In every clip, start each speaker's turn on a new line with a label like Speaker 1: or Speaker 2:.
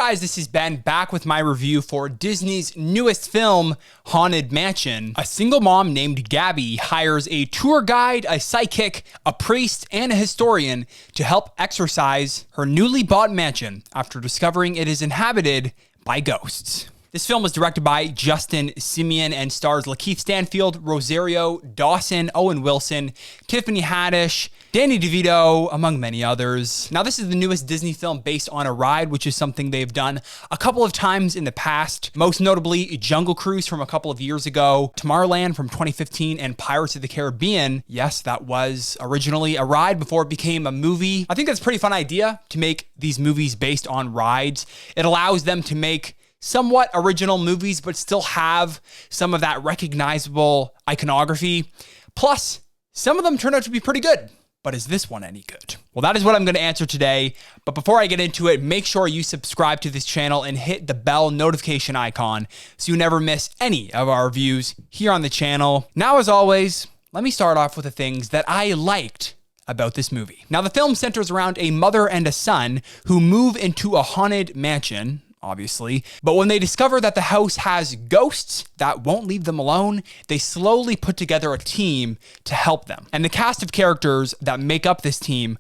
Speaker 1: guys, this is Ben back with my review for Disney's newest film, Haunted Mansion. A single mom named Gabby hires a tour guide, a psychic, a priest, and a historian to help exorcise her newly bought mansion after discovering it is inhabited by ghosts. This film was directed by Justin Simien and stars Lakeith Stanfield, Rosario Dawson, Owen Wilson, Tiffany Haddish, Danny DeVito, among many others. Now, this is the newest Disney film based on a ride, which is something they've done a couple of times in the past, most notably Jungle Cruise from a couple of years ago, Tomorrowland from 2015, and Pirates of the Caribbean. Yes, that was originally a ride before it became a movie. I think that's a pretty fun idea to make these movies based on rides. It allows them to make somewhat original movies, but still have some of that recognizable iconography. Plus, some of them turn out to be pretty good. But is this one any good? Well, that is what I'm going to answer today. But before I get into it, make sure you subscribe to this channel and hit the bell notification icon so you never miss any of our reviews here on the channel. Now, as always, let me start off with the things that I liked about this movie. Now, the film centers around a mother and a son who move into a haunted mansion, obviously. But when they discover that the house has ghosts that won't leave them alone, they slowly put together a team to help them. And the cast of characters that make up this team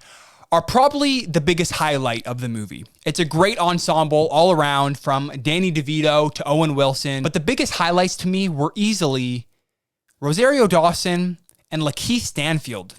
Speaker 1: are probably the biggest highlight of the movie. It's a great ensemble all around, from Danny DeVito to Owen Wilson. But the biggest highlights to me were easily Rosario Dawson and Lakeith Stanfield.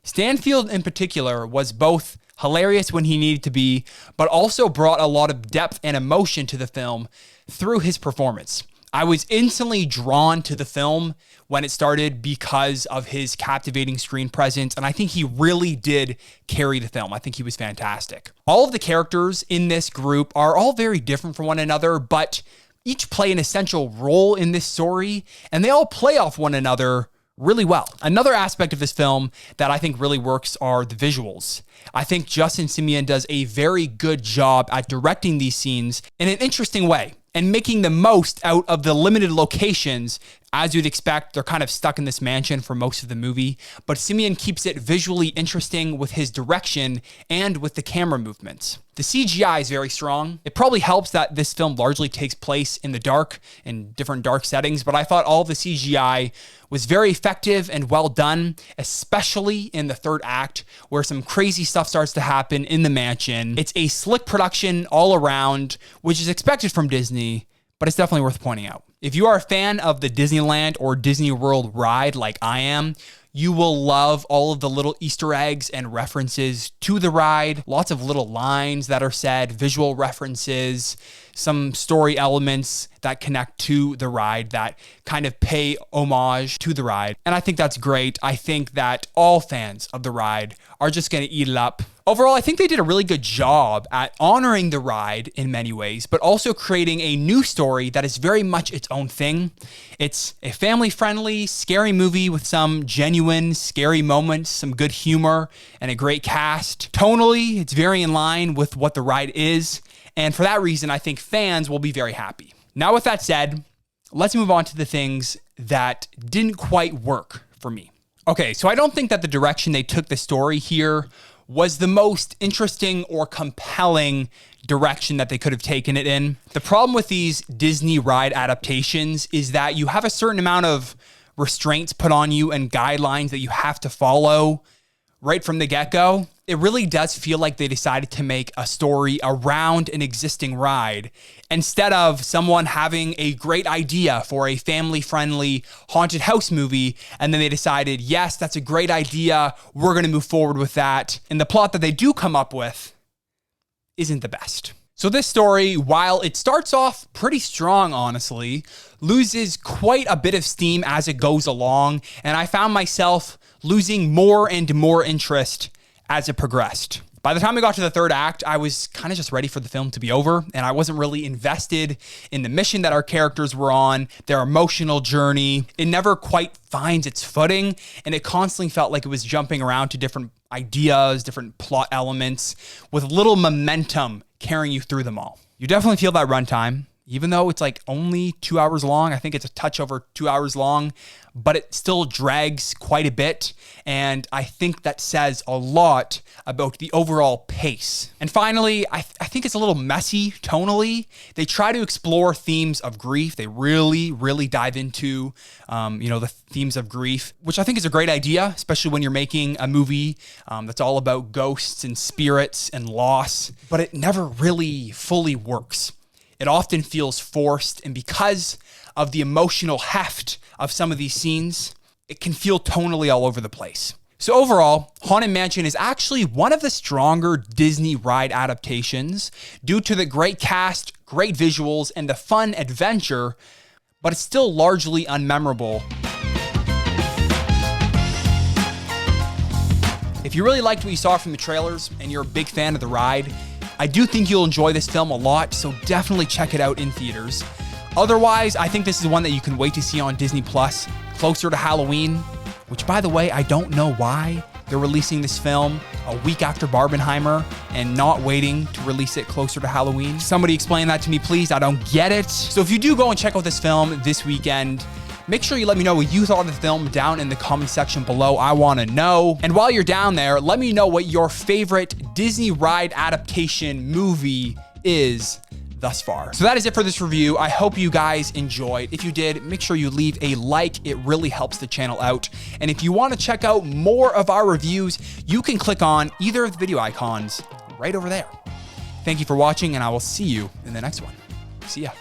Speaker 1: Stanfield in particular was both hilarious when he needed to be, but also brought a lot of depth and emotion to the film through his performance. I was instantly drawn to the film when it started because of his captivating screen presence, and I think he really did carry the film. I think he was fantastic. All of the characters in this group are all very different from one another, but each play an essential role in this story, and they all play off one another really well. Another aspect of this film that I think really works are the visuals. I think Justin Simien does a very good job at directing these scenes in an interesting way and making the most out of the limited locations. As you'd expect, they're kind of stuck in this mansion for most of the movie, but Simien keeps it visually interesting with his direction and with the camera movements. The CGI is very strong. It probably helps that this film largely takes place in the dark, in different dark settings, but I thought all the CGI was very effective and well done, especially in the third act, where some crazy stuff starts to happen in the mansion. It's a slick production all around, which is expected from Disney, but it's definitely worth pointing out. If you are a fan of the Disneyland or Disney World ride like I am, you will love all of the little Easter eggs and references to the ride. Lots of little lines that are said, visual references, some story elements that connect to the ride that kind of pay homage to the ride. And I think that's great. I think that all fans of the ride are just going to eat it up. Overall, I think they did a really good job at honoring the ride in many ways, but also creating a new story that is very much its own thing. It's a family-friendly, scary movie with some genuine, scary moments, some good humor, and a great cast. Tonally, it's very in line with what the ride is, and for that reason, I think fans will be very happy. Now, with that said, let's move on to the things that didn't quite work for me. Okay, so I don't think that the direction they took the story here was the most interesting or compelling direction that they could have taken it in. The problem with these Disney ride adaptations is that you have a certain amount of restraints put on you and guidelines that you have to follow right from the get-go. It really does feel like they decided to make a story around an existing ride instead of someone having a great idea for a family-friendly haunted house movie, and then they decided, yes, that's a great idea, we're going to move forward with that. And the plot that they do come up with isn't the best. So this story, while it starts off pretty strong, honestly, loses quite a bit of steam as it goes along, and I found myself losing more and more interest as it progressed. By the time we got to the third act, I was kind of just ready for the film to be over, and I wasn't really invested in the mission that our characters were on, their emotional journey. It never quite finds its footing, and it constantly felt like it was jumping around to different ideas, different plot elements, with little momentum carrying you through them all. You definitely feel that runtime, even though it's like only 2 hours long. I think it's a touch over 2 hours long, but it still drags quite a bit. And I think that says a lot about the overall pace. And finally, I think it's a little messy tonally. They try to explore themes of grief. They really dive into, the themes of grief, which I think is a great idea, especially when you're making a movie that's all about ghosts and spirits and loss, but it never really fully works. It often feels forced, and because of the emotional heft of some of these scenes, it can feel tonally all over the place. So overall, Haunted Mansion is actually one of the stronger Disney ride adaptations due to the great cast, great visuals, and the fun adventure, but it's still largely unmemorable. If you really liked what you saw from the trailers and you're a big fan of the ride, I do think you'll enjoy this film a lot, so definitely check it out in theaters. Otherwise, I think this is one that you can wait to see on Disney Plus closer to Halloween, which, by the way, I don't know why they're releasing this film a week after Barbenheimer and not waiting to release it closer to Halloween. Somebody explain that to me, please. I don't get it. So if you do go and check out this film this weekend, make sure you let me know what you thought of the film down in the comment section below. I want to know. And while you're down there, let me know what your favorite Disney ride adaptation movie is thus far. So that is it for this review. I hope you guys enjoyed. If you did, make sure you leave a like. It really helps the channel out. And if you want to check out more of our reviews, you can click on either of the video icons right over there. Thank you for watching, and I will see you in the next one. See ya.